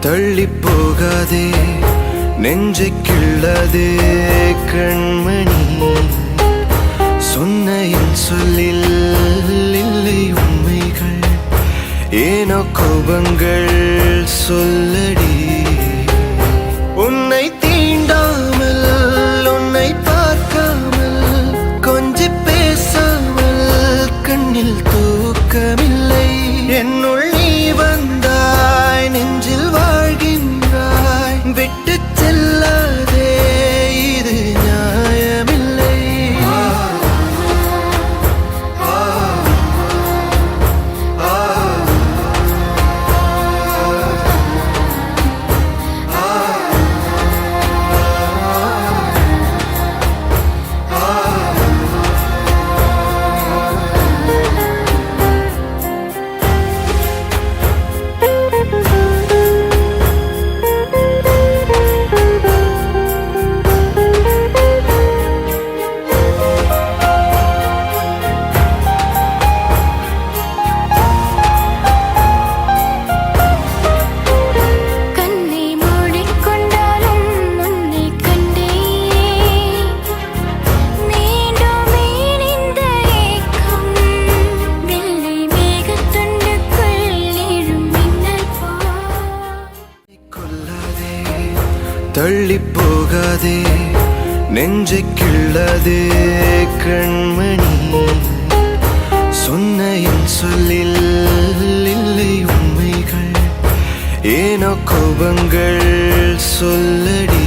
தள்ளி போகாதே நெஞ்சை கிள்ளதே கண்மணி சொன்ன என் சொல்லில் இல்லை உண்மைகள் ஏனோ கோபங்கள் சொல்லடி உன்னை தீண்டாமல் உன்னை பார்க்காமல் கொஞ்சி பேசாமல் கண்ணில் தூக்கமில்லை என்னுள் நீ வந்தாய் நெஞ்சில் வாழ்கின்றாய் விட்டு செல்லாதே இது நியாயமில்லை தள்ளி போகாதே நெஞ்சை கிள்ளதே கண்மணி சொன்ன என் சொல்லில் இல்லை உண்மைகள் ஏனோ கோபங்கள் சொல்லடி